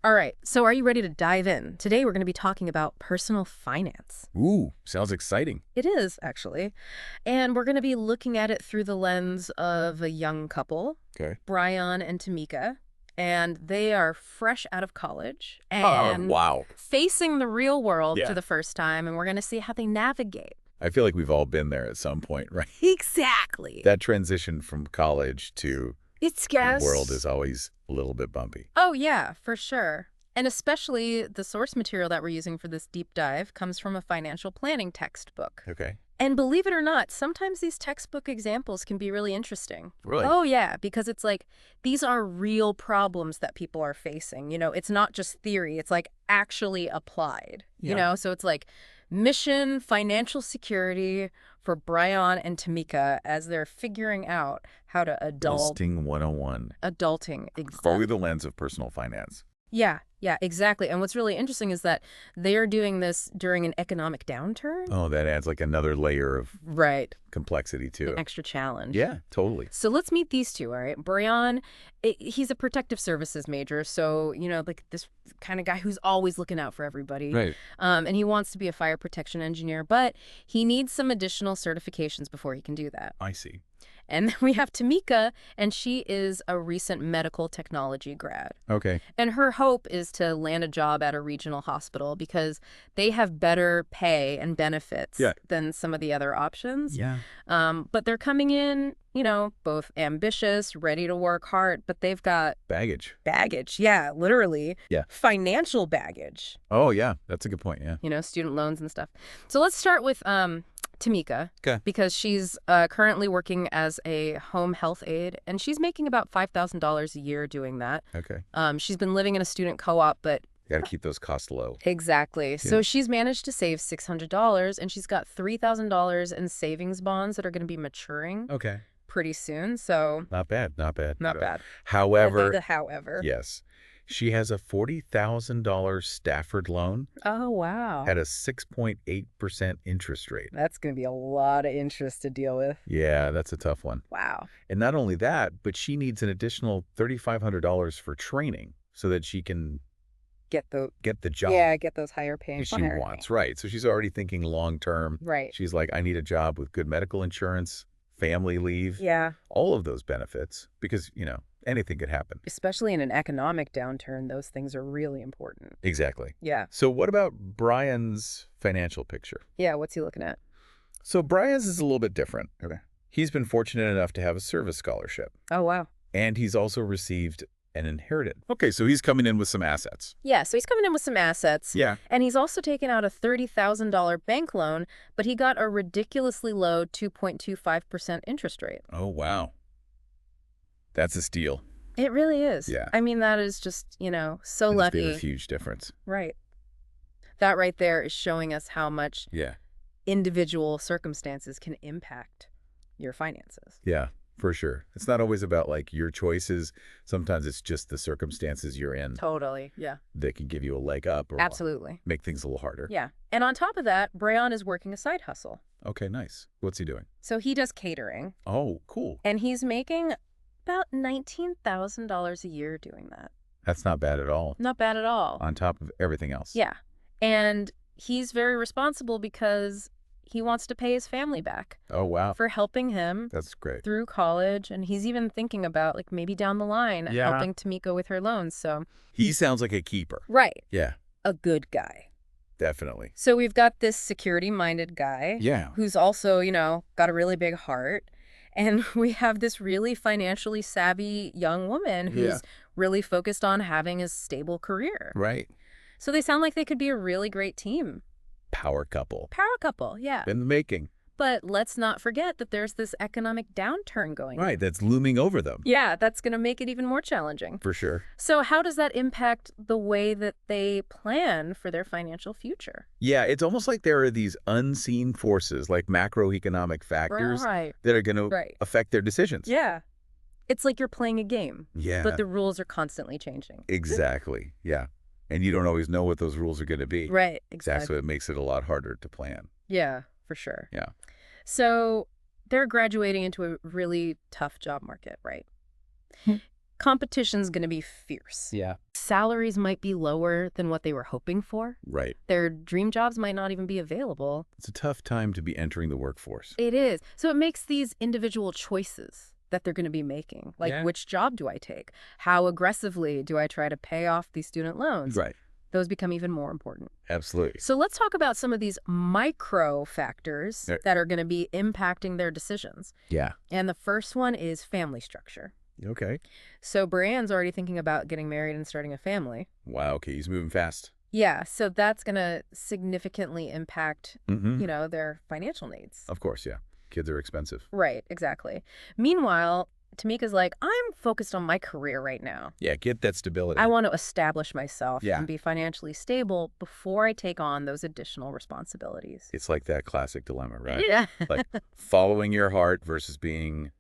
All right, so are you ready to dive in? Today we're going to be talking about personal finance. Ooh, sounds exciting. It is, actually. And we're going to be looking at it through the lens of a young couple, Okay. Brian and Tamika. And they are fresh out of college Oh, and wow. facing the real world for Yeah. the first time. And we're going to see how they navigate. I feel like we've all been there at some point, right? Exactly. That transition from college to It's the world yes. is always a little bit bumpy. Oh, yeah, for sure. And especially the source material that we're using for this deep dive comes from a financial planning textbook. Okay. And believe it or not, sometimes these textbook examples can be really interesting. Really? Oh, yeah, because it's like these are real problems that people are facing. It's not just theory, it's like actually applied. Yeah. So it's like mission financial security for Brian and Tamika as they're figuring out how to Adulting 101. adulting. Through the lens of personal finance. Yeah, exactly. And what's really interesting is that they are doing this during an economic downturn. Oh, that adds like another layer of Right. complexity to An it. extra challenge. Yeah, totally. So let's meet these two, all right? Brian, he's a protective services major, so, like this kind of guy who's always looking out for everybody. Right. And he wants to be a fire protection engineer, but he needs some additional certifications before he can do that. I see. And then we have Tamika, and she is a recent medical technology grad. Okay. And her hope is to land a job at a regional hospital because they have better pay and benefits than some of the other options. Yeah. But they're coming in, both ambitious, ready to work hard, but they've got Baggage. baggage. Yeah, literally. Yeah. Financial baggage. Oh, yeah. That's a good point. Yeah. Student loans and stuff. So let's start with Tamika, Okay. because she's currently working as a home health aide, and she's making about $5,000 a year doing that. Okay. She's been living in a student co-op, but Got to keep those costs low. exactly. So she's managed to save $600, and she's got $3,000 in savings bonds that are going to be maturing Okay. pretty soon. So Not bad. Not bad. not bad. However, However. yes, she has a $40,000 Stafford loan Oh, wow. at a 6.8% interest rate. That's going to be a lot of interest to deal with. Yeah, that's a tough one. Wow. And not only that, but she needs an additional $3,500 for training so that she can Get get the job get those higher paying. she wants. Right. So she's already thinking long term. Right. She's like, I need a job with good medical insurance, family leave, Yeah. all of those benefits because, anything could happen. Especially in an economic downturn, those things are really important. Exactly. Yeah. So what about Brian's financial picture? Yeah, what's he looking at? So Brian's is a little bit different. Okay. He's been fortunate enough to have a service scholarship, Oh, wow. and he's also received an inheritance. Okay, so he's coming in with some assets. Yeah, so he's coming in with some assets. Yeah. And he's also taken out a $30,000 bank loan, but he got a ridiculously low 2.25% interest rate. Oh, wow. That's a steal. It really is. Yeah. I mean, that is just, so That's a lucky. huge difference. Right. That right there is showing us how much Yeah. individual circumstances can impact your finances. Yeah, for sure. It's not always about like your choices. Sometimes it's just the circumstances you're in Totally. Yeah. that can give you a leg up or Absolutely. make things a little harder. Yeah. And on top of that, Brian is working a side hustle. Okay, nice. What's he doing? So he does catering, Oh, cool. and he's making about $19,000 a year doing that. That's not bad at all. Not bad at all. On top of everything else. Yeah. And he's very responsible because he wants to pay his family back Oh, wow. for helping him That's great. through college. And he's even thinking about, like, maybe down the line, Yeah. helping Tamika with her loans. So, He sounds like a keeper. right. Yeah, A good guy. definitely. So we've got this security-minded guy Yeah. who's also, got a really big heart. And we have this really financially savvy young woman who's Yeah. really focused on having a stable career. Right. So they sound like they could be a really great team. Power couple. Power couple, yeah. In the making. But let's not forget that there's this economic downturn going on. Right, that's looming over them. Yeah, that's going to make it even more challenging. For sure. So how does that impact the way that they plan for their financial future? Yeah, it's almost like there are these unseen forces, like macroeconomic factors, Right. that are going to Right. affect their decisions. Yeah. It's like you're playing a game, Yeah. but the rules are constantly changing. Exactly. Yeah. And you don't always know what those rules are going to be. Right, That's exactly. what makes it a lot harder to plan. Yeah, for sure. Yeah. So they're graduating into a really tough job market, right? competition's going to be fierce. Yeah. Salaries might be lower than what they were hoping for. Right. Their dream jobs might not even be available. It's a tough time to be entering the workforce. It is. So it makes these individual choices that they're going to be making. Like, which job do I take? How aggressively do I try to pay off these student loans? Right. Those become even more important. Absolutely. So let's talk about some of these micro factors that are going to be impacting their decisions. Yeah. And the first one is family structure. Okay. So Brianne's already thinking about getting married and starting a family. Wow. Okay. He's moving fast. Yeah. So that's going to significantly impact, their financial needs. Of course. Yeah. Kids are expensive. Right. Exactly. Meanwhile, Tamika's like, I'm focused on my career right now. Yeah, get that stability. I want to establish myself Yeah. and be financially stable before I take on those additional responsibilities. It's like that classic dilemma, right? Yeah. Like following your heart versus being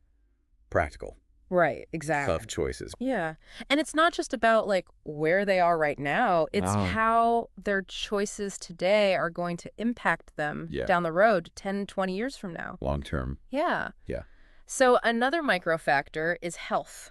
practical. Right, exactly. Tough choices. Yeah. And it's not just about like where they are right now. It's how their choices today are going to impact them down the road 10, 20 years from now. Long term. Yeah. Yeah. So another micro factor is health.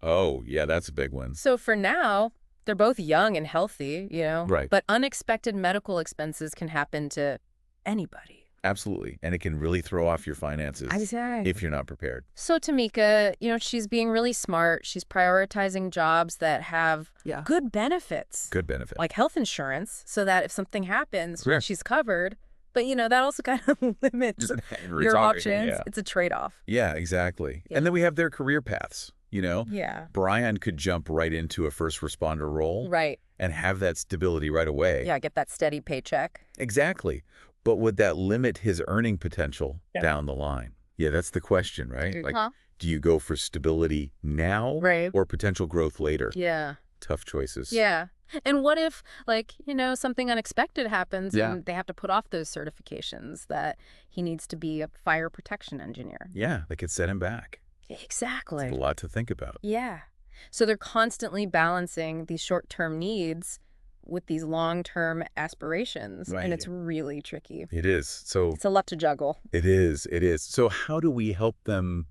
Oh, yeah, that's a big one. So for now, they're both young and healthy, Right. But unexpected medical expenses can happen to anybody. Absolutely. And it can really throw off your finances Exactly. if you're not prepared. So Tamika, she's being really smart. She's prioritizing jobs that have good benefits. Good benefit. Like health insurance, so that if something happens, Sure. she's covered. But, that also kind of limits your options. Yeah. It's a trade-off. Yeah, exactly. Yeah. And then we have their career paths, Yeah. Brian could jump right into a first responder role. Right. And have that stability right away. Yeah, get that steady paycheck. Exactly. But would that limit his earning potential down the line? Yeah, that's the question, right? Like, do you go for stability now or potential growth later? Yeah. Tough choices. Yeah. And what if, something unexpected happens and they have to put off those certifications that he needs to be a fire protection engineer? Yeah, that could set him back. Exactly. It's a lot to think about. Yeah. So they're constantly balancing these short-term needs with these long-term aspirations. Right. And it's really tricky. It is. So it's a lot to juggle. It is. It is. So how do we help them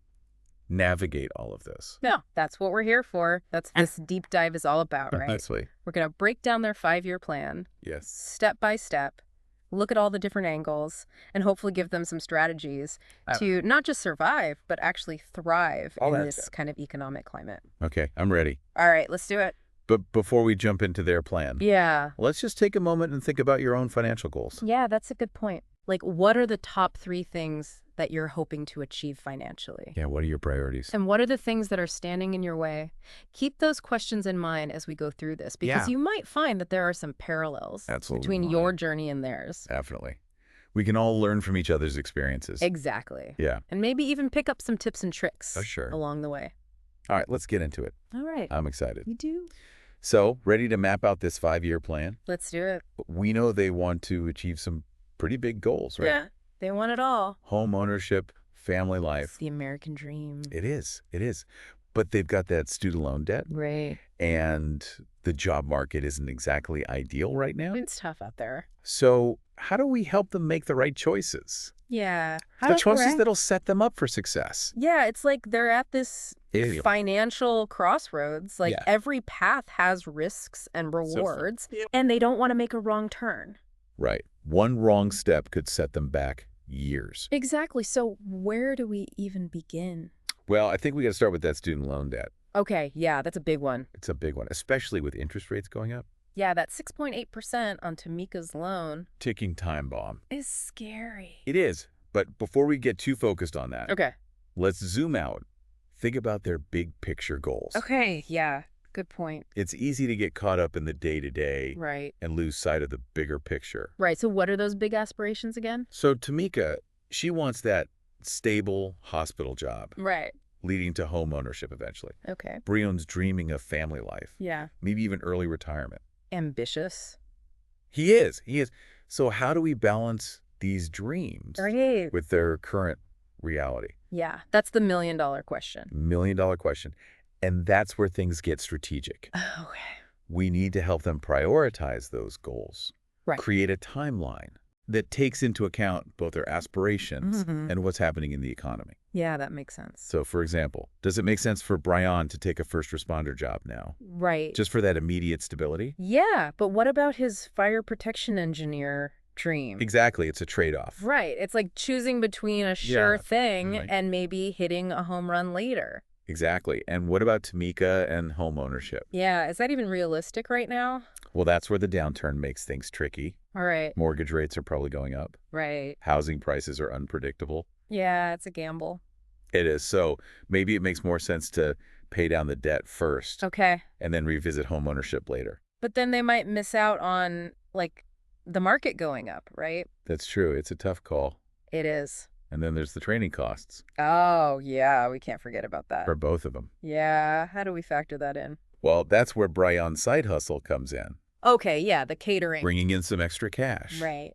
navigate all of this? No, that's what we're here for. That's this deep dive is all about, right? Precisely. We're going to break down their 5-year plan. Yes. Step by step. Look at all the different angles and hopefully give them some strategies to not just survive, but actually thrive in this kind of economic climate. Okay, I'm ready. All right, let's do it. But before we jump into their plan, let's just take a moment and think about your own financial goals. Yeah, that's a good point. Like, what are the top 3 things that you're hoping to achieve financially? Yeah, what are your priorities? And what are the things that are standing in your way? Keep those questions in mind as we go through this, because you might find that there are some parallels between your journey and theirs. Definitely. We can all learn from each other's experiences. Exactly. Yeah. And maybe even pick up some tips and tricks sure. along the way. All right, let's get into it. All right. I'm excited. You do? So, ready to map out this 5-year plan? Let's do it. We know they want to achieve some pretty big goals, right? Yeah, they want it all. Home ownership, family life. It's the American dream. It is. It is. But they've got that student loan debt. Right. And the job market isn't exactly ideal right now. It's tough out there. So how do we help them make the right choices? Yeah. The choices that'll set them up for success. Yeah, it's like they're at this financial crossroads. Like every path has risks and rewards, and they don't want to make a wrong turn. Right. One wrong step could set them back years. Exactly. So where do we even begin? Well, I think we got to start with that student loan debt. Okay. Yeah, that's a big one. It's a big one, especially with interest rates going up. Yeah, that 6.8% on Tamika's loan. Ticking time bomb. Is scary. It is. But before we get too focused on that, let's zoom out. Think about their big picture goals. Okay. Yeah. Good point. It's easy to get caught up in the day-to-day and lose sight of the bigger picture. Right. So what are those big aspirations again? So Tamika, she wants that stable hospital job. Right. Leading to home ownership eventually. Okay. Brion's dreaming of family life. Yeah. Maybe even early retirement. Ambitious. He is. He is. So how do we balance these dreams with their current reality? Yeah. That's the $1 million question. $1 million question. And that's where things get strategic. Okay. We need to help them prioritize those goals. Right. Create a timeline that takes into account both their aspirations and what's happening in the economy. Yeah, that makes sense. So, for example, does it make sense for Brian to take a first responder job now? Right. Just for that immediate stability? Yeah, but what about his fire protection engineer dream? Exactly. It's a trade-off. Right. It's like choosing between a sure thing and maybe hitting a home run later. Exactly. And what about Tamika and home ownership? Yeah, is that even realistic right now? Well, that's where the downturn makes things tricky. All right. Mortgage rates are probably going up. Right. Housing prices are unpredictable. Yeah, it's a gamble. It is. So maybe it makes more sense to pay down the debt first. Okay. And then revisit home ownership later. But then they might miss out on, like, the market going up, right? That's true. It's a tough call. It is. And then there's the training costs. Oh, yeah, we can't forget about that. For both of them. Yeah, how do we factor that in? Well, that's where Brian's side hustle comes in. Okay, yeah, the catering. Bringing in some extra cash. Right.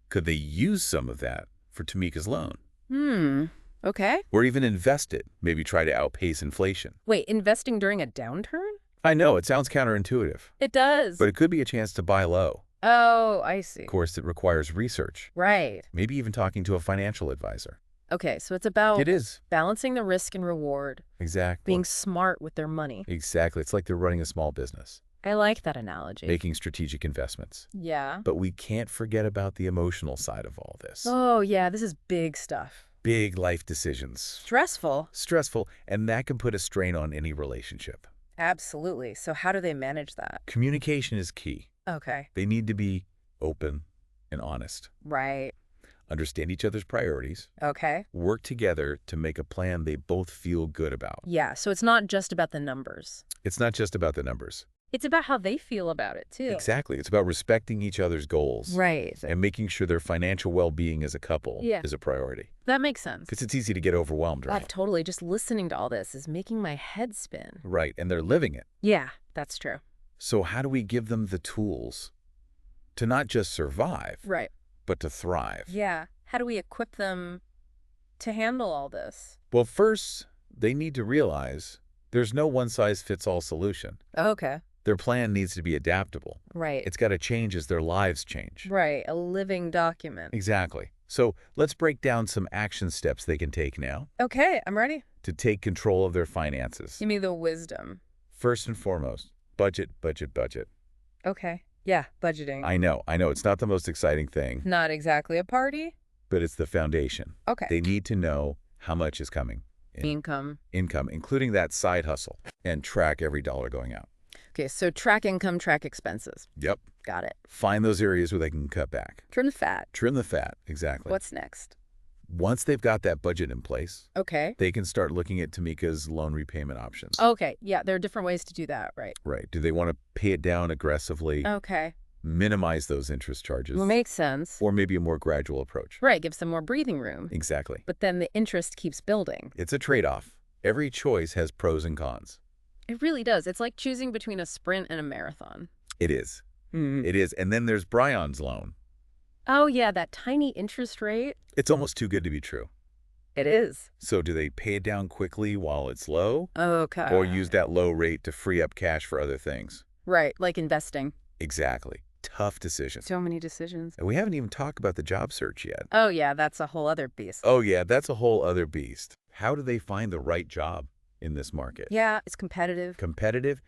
Could they use some of that for Tamika's loan? Okay. Or even invest it, maybe try to outpace inflation. Wait, investing during a downturn? I know, it sounds counterintuitive. It does. But it could be a chance to buy low. Oh, I see. Of course, it requires research. Right. Maybe even talking to a financial advisor. Okay, so it's about It is. balancing the risk and reward. Exactly. Being smart with their money. Exactly. It's like they're running a small business. I like that analogy. Making strategic investments. Yeah. But we can't forget about the emotional side of all this. Oh, yeah, this is big stuff. Big life decisions. Stressful. Stressful, and that can put a strain on any relationship. Absolutely. So how do they manage that? Communication is key. Okay. They need to be open and honest. Right. Understand each other's priorities. Okay. Work together to make a plan they both feel good about. Yeah, so it's not just about the numbers. It's not just about the numbers. It's about how they feel about it, too. Exactly. It's about respecting each other's goals. Right. And making sure their financial well-being as a couple is a priority. That makes sense. Because it's easy to get overwhelmed, right? Totally. Just listening to all this is making my head spin. Right. And they're living it. Yeah, that's true. So how do we give them the tools to not just survive, right, but to thrive? Yeah. How do we equip them to handle all this? Well, first, they need to realize there's no one-size-fits-all solution. Okay. Their plan needs to be adaptable. Right. It's got to change as their lives change. Right. A living document. Exactly. So let's break down some action steps they can take now. Okay, I'm ready. To take control of their finances. Give me the wisdom. First and foremost, budget, budget, budget. Okay. Yeah, budgeting. I know. It's not the most exciting thing. Not exactly a party. But it's the foundation. Okay. They need to know how much is coming. Income, including that side hustle, and track every dollar going out. Okay, so track income, track expenses. Yep. Got it. Find those areas where they can cut back. Trim the fat. Trim the fat, exactly. What's next? Once they've got that budget in place, okay, they can start looking at Tamika's loan repayment options. Okay, yeah, there are different ways to do that, right? Right. Do they want to pay it down aggressively? Okay. Minimize those interest charges? Well, makes sense. Or maybe a more gradual approach. Right, give some more breathing room. Exactly. But then the interest keeps building. It's a trade-off. Every choice has pros and cons. It really does. It's like choosing between a sprint and a marathon. It is. It is. And then there's Brian's loan. Oh, yeah, that tiny interest rate. It's almost too good to be true. It is. So do they pay it down quickly while it's low? Okay. Or use that low rate to free up cash for other things? Right, like investing. Exactly. Tough decision. So many decisions. And we haven't even talked about the job search yet. Oh, yeah, that's a whole other beast. Oh, yeah, that's a whole other beast. How do they find the right job in this market? Yeah, it's competitive. Competitive,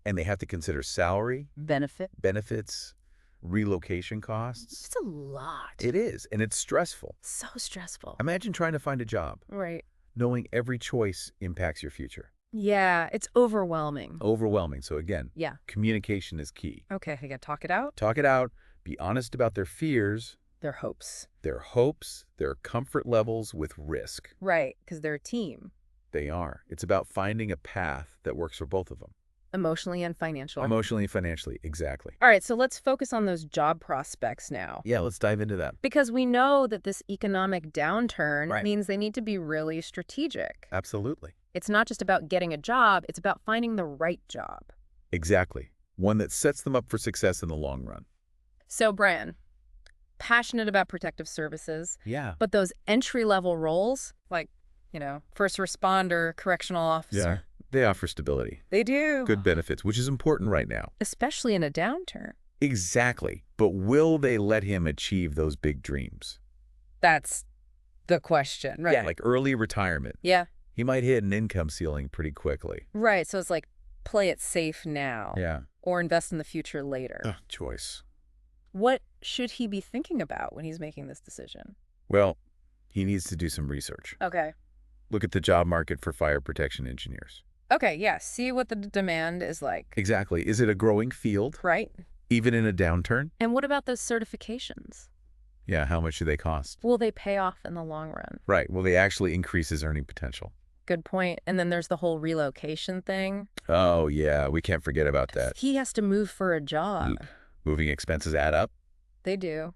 and they have to consider salary, benefits, relocation costs. It's a lot. It is, and it's stressful. So stressful. Imagine trying to find a job. Right. Knowing every choice impacts your future. Yeah, it's overwhelming. Overwhelming. So again, yeah, communication is key. Okay, I gotta talk it out. Talk it out. Be honest about their fears. Their hopes. Their comfort levels with risk. Right, because they're a team. They are. It's about finding a path that works for both of them. Emotionally and financially. Emotionally and financially, exactly. All right, so let's focus on those job prospects now. Yeah, let's dive into that. Because we know that this economic downturn means they need to be really strategic. Absolutely. It's not just about getting a job, it's about finding the right job. Exactly. One that sets them up for success in the long run. So, Brian, passionate about protective services. Yeah. But those entry-level roles, like, first responder, correctional officer. Yeah, they offer stability. They do. Good benefits, which is important right now. Especially in a downturn. Exactly. But will they let him achieve those big dreams? That's the question, right? Yeah, like early retirement. Yeah. He might hit an income ceiling pretty quickly. Right, so it's like play it safe now. Yeah. Or invest in the future later. Choice. What should he be thinking about when he's making this decision? Well, he needs to do some research. Okay. Look at the job market for fire protection engineers. Okay, yeah. See what the demand is like. Exactly. Is it a growing field? Right. Even in a downturn? And what about those certifications? Yeah, how much do they cost? Will they pay off in the long run? Right. Will they actually increase his earning potential? Good point. And then there's the whole relocation thing. Oh, yeah. We can't forget about that. He has to move for a job. Moving expenses add up. They do.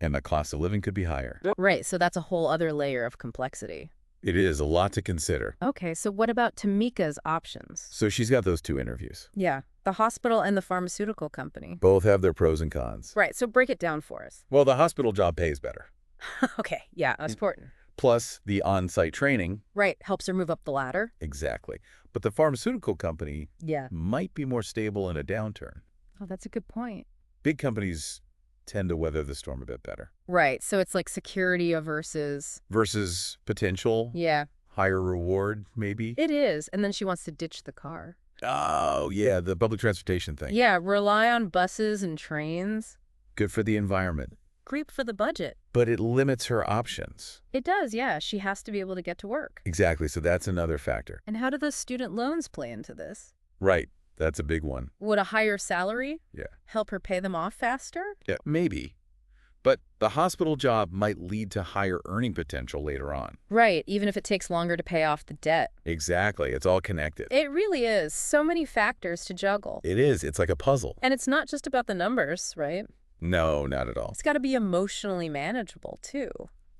And the cost of living could be higher. Right. So that's a whole other layer of complexity. It is a lot to consider. Okay. So what about Tamika's options? So she's got those 2 interviews. Yeah. The hospital and the pharmaceutical company. Both have their pros and cons. Right. So break it down for us. Well, the hospital job pays better. Okay. Yeah. That's important. Plus the on-site training. Right. Helps her move up the ladder. Exactly. But the pharmaceutical company yeah, might be more stable in a downturn. Oh, that's a good point. Big companies tend to weather the storm a bit better. Right. So it's like security versus potential. Yeah. Higher reward, maybe. It is. And then she wants to ditch the car. Oh, yeah, the public transportation thing. Yeah, rely on buses and trains. Good for the environment. Creep for the budget. But it limits her options. It does, yeah. She has to be able to get to work. Exactly, so that's another factor. And how do those student loans play into this? Right, that's a big one. Would a higher salary help her pay them off faster? Yeah, maybe. But the hospital job might lead to higher earning potential later on. Right, even if it takes longer to pay off the debt. Exactly, it's all connected. It really is. So many factors to juggle. It is, it's like a puzzle. And it's not just about the numbers, right? No, not at all. It's got to be emotionally manageable, too.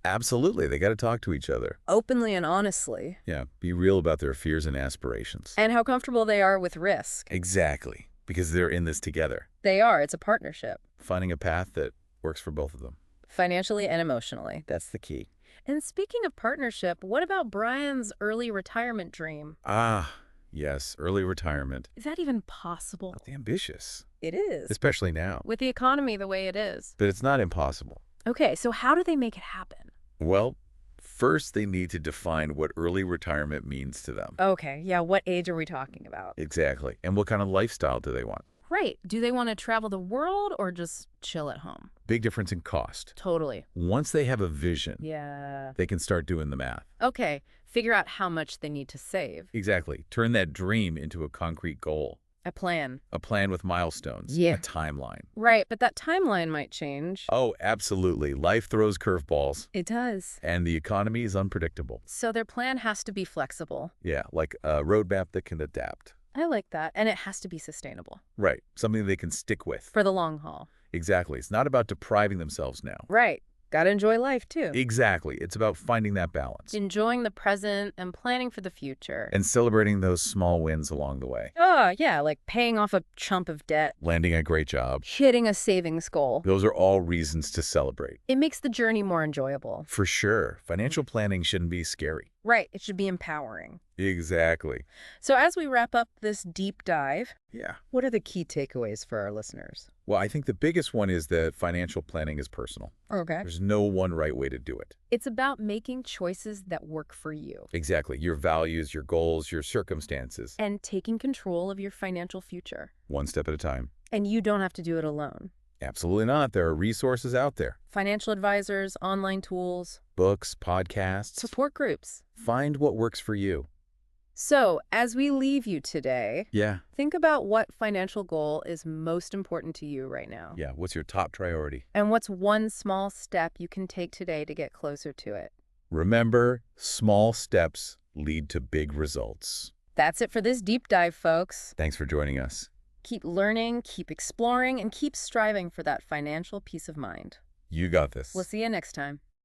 Absolutely, they got to talk to each other. Openly and honestly. Yeah, be real about their fears and aspirations. And how comfortable they are with risk. Exactly, because they're in this together. They are, it's a partnership. Finding a path that works for both of them. Financially and emotionally. That's the key. And speaking of partnership, what about Brian's early retirement dream? Ah, yes, early retirement. Is that even possible? That's ambitious. It is. Especially now. With the economy the way it is. But it's not impossible. Okay, so how do they make it happen? Well, first they need to define what early retirement means to them. Okay, yeah, what age are we talking about? Exactly. And what kind of lifestyle do they want? Right. Do they want to travel the world or just chill at home? Big difference in cost. Totally. Once they have a vision, yeah, they can start doing the math. Okay, figure out how much they need to save. Exactly. Turn that dream into a concrete goal. A plan. A plan with milestones. Yeah. A timeline. Right, but that timeline might change. Oh, absolutely. Life throws curveballs. It does. And the economy is unpredictable. So their plan has to be flexible. Yeah, like a roadmap that can adapt. I like that. And it has to be sustainable. Right. Something they can stick with. For the long haul. Exactly. It's not about depriving themselves now. Right. Gotta enjoy life, too. Exactly. It's about finding that balance. Enjoying the present and planning for the future. And celebrating those small wins along the way. Oh, yeah, like paying off a chunk of debt. Landing a great job. Hitting a savings goal. Those are all reasons to celebrate. It makes the journey more enjoyable. For sure. Financial planning shouldn't be scary. Right. It should be empowering. Exactly. So as we wrap up this deep dive, Yeah. what are the key takeaways for our listeners? Well, I think the biggest one is that financial planning is personal. Okay. There's no one right way to do it. It's about making choices that work for you. Exactly. Your values, your goals, your circumstances. And taking control of your financial future. One step at a time. And you don't have to do it alone. Absolutely not. There are resources out there. Financial advisors, online tools. Books, podcasts. Support groups. Find what works for you. So, as we leave you today, Yeah. think about what financial goal is most important to you right now. Yeah. What's your top priority? And what's one small step you can take today to get closer to it? Remember, small steps lead to big results. That's it for this deep dive, folks. Thanks for joining us. Keep learning, keep exploring, and keep striving for that financial peace of mind. You got this. We'll see you next time.